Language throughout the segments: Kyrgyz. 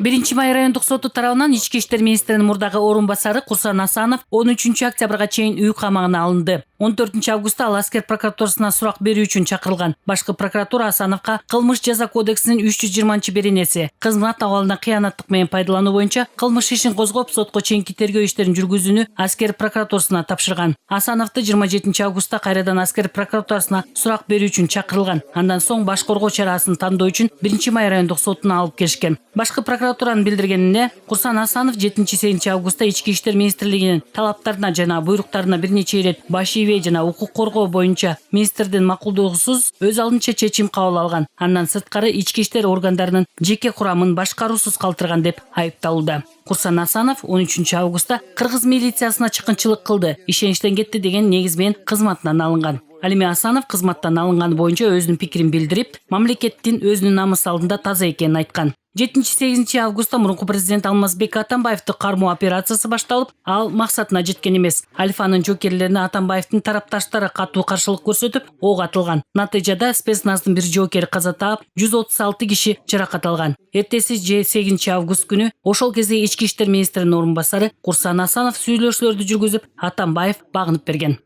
1 май райондук соту тарабынан Ички иштер министринин мурдагы орун басары Курсан Асанов 13 октябрга чейин үй камагына алынды. 14 августта ал аскер прокуратурасына сурак берүү үчүн чакырылган. Башкы прокуратура Асановго кылмыш жаза кодексинин 320-беренеси кызмат абалына кыянаттык менен пайдалануу боюнча кылмыш ишин козгоп сотко чейинки тергөө иштерин жүргүзүүнү аскер прокуратурасына тапшырган. Асановду 27 августта кайрадан аскер прокуратурасына сурак берүү үчүн чакырылган. Андан соң баш коргоо чарасын тандоо үчүн 1 май райондук сотуна алып келишкен. Башкы прокуратуранын билдиргенине, Курсан Асанов 7-8 августта Ички иштер министрлигинин талаптарына жана буйруктарына бир нече ирет баш ийбей жана укук коргоо боюнча министрдин макулдугусуз өз алдынча чечим кабыл алган. Андан сырткары ички иштер органдарынын жеке курамын башкаруусуз калтырган деп айыпталууда. Курсан Асанов 13 августта кыргыз милициясына чыккынчылык кылды, ишеничтен кетти деген негиз менен кызматынан алынган. Ал эми Асанов кызматтан алынганы боюнча өзүнүн пикирин билдирип, мамлекеттин өзүнүн намысы алдында таза экенин айткан. 7-8 августта мурунку президент Алмазбек Атамбаевди кармоо операциясы башталып, ал максатына жеткен эмес. Алифанын жокерлерине Атамбаевдин тарапташтары катуу каршылык көрсөтүп, ок атылган. Натыйжада спецназдын бир жокери каза таап, 136 киши жаракат алган. Эртеси 8 август күнү ошол кезде ички иштер министринин орун басары Курсан Асанов сүйлөшүүлөрдү жүргүзүп, Атамбаев багынып берген.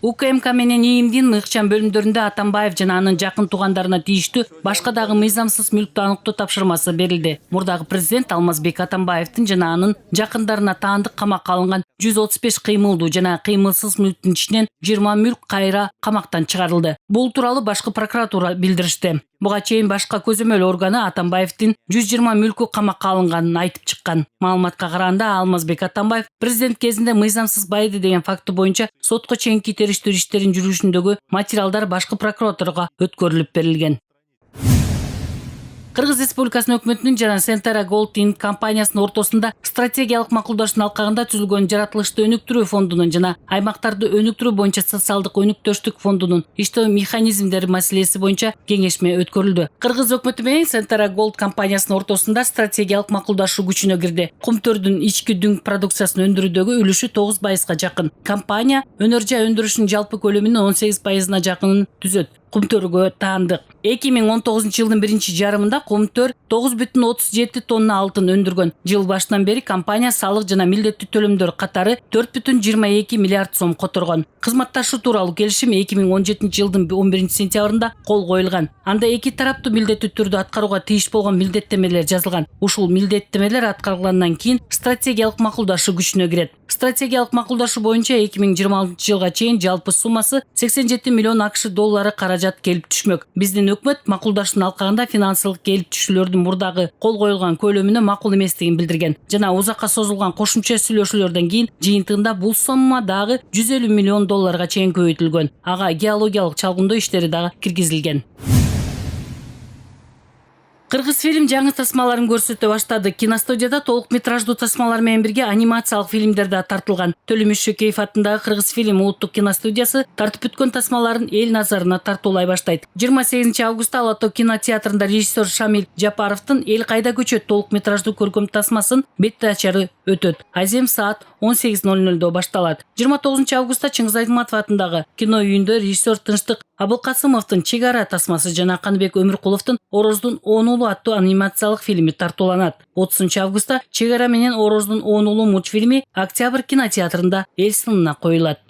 УКМК менен ИИМдин ыкчам бөлүмдөрүндө Атамбаев жана анын жакын туугандарына тийиштүү башка дагы мыйзамсыз мүлктү аныктоо тапшырмасы берилди. Мурдагы президент Алмазбек Атамбаевдин жана анын жакындарына таандык камакка алынган 135 кыймылдуу жана кыймылсыз мүлктүн ичинен 20 мүлк кайра камактан чыгарылды. Бул тууралуу башкы прокуратура билдиришти. Буга чейин башка көзөмөл органы Атамбаевдин 120 мүлкү камакка алынганын айтып чыккан. Маалыматка караганда Алмазбек Атамбаев президент кезинде мыйзамсыз байды деген факты боюнча сотко чейинки териштирүү иштерин жүргүзүүндөгү материалдар башкы прокуратурага өткөрүлүп берилген. Кыргыз Республикасынын өкмөтүнүн жана Centara Gold Inc. компаниясынын ортосунда стратегиялык макулдашуунун алкагында түзүлгөн жаратылышты өнүктүрүү фондунун жана аймактарды өнүктүрүү боюнча социалдык өнүктөштүк фондунун иштөө механизмдери маселеси боюнча кеңешме өткөрүлдү. Кыргыз өкмөтү менен Centara Gold компаниясынын ортосунда стратегиялык макулдашуу күчүнө кирди. Кумтөрдүн ички дүң продукциясын өндүрүүдөгү үлүшү 9%га жакын. Компания өнөр жай өндүрүшүнүн жалпы көлөмүнүн 18%-на жакынын түзөт. Кумтөргө таандык. 2019 жылдын биринчи жарымында Кумтөр 9,37 тонна алтын өндүргөн. Жыл башынан бери компания салык жана милдеттүү төлөмдөр катары 4,22 миллиард сом которгон. Кызматташуу тууралуу келишим 2017 жылдын 11 сентябрында кол коюлган. Анда эки тараптуу милдеттүү түрдө аткарууга тийиш болгон милдеттемелер жазылган. Ушул милдеттемелер аткарылгандан кийин стратегиялык макулдашуу күчүнө кирет. Стратегиялык макулдашуу боюнча 2026 жылга чейин жалпы суммасы 87 миллион АКШ доллары каражат келип түшмөк. Биздин өкмөт макулдашуунун алкагында финансылык келип түшүүлөрдүн мурдагы кол коюлган көлөмүнө макул эместигин билдирген. Жана узакка созулган кошумча сүйлөшүүлөрдөн кийин жыйынтыгында бул сомма дагы 150 миллион долларга чейин көбөйтүлгөн. Ага геологиялык чалгындоо иштери дагы киргизилген. Кыргыз фильм жаңы тасмаларын көрсөтө баштады. Киностудияда толук метраждуу тасмалар менен бирге анимациялык фильмдер да тартылган. Төлөмүш Шөкеев атындагы Кыргыз фильм улуттук киностудиясы тартып бүткөн тасмаларын эл назарына тартуулай баштайт. 28 августта Ала Тоо кинотеатрында режиссер Шамил Жапаровдун Эл кайда көчөт толук метраждуу көркөм тасмасын бет ачары өтөт. Азем саат 18:00 башталат. 29 августта Чыңгыз Айтматов атындагы кино үйүндө режиссер Тынчтык Абылкасымовдун Чек ара тасмасы жана Каныбек Өмүркуловдун Ороздун 10 уулу аттуу анимациялык фильми тартууланат. 30 августта Чек ара менен Ороздун 10 уулу мультфильми Октябрь кинотеатрында эл сынына коюлат.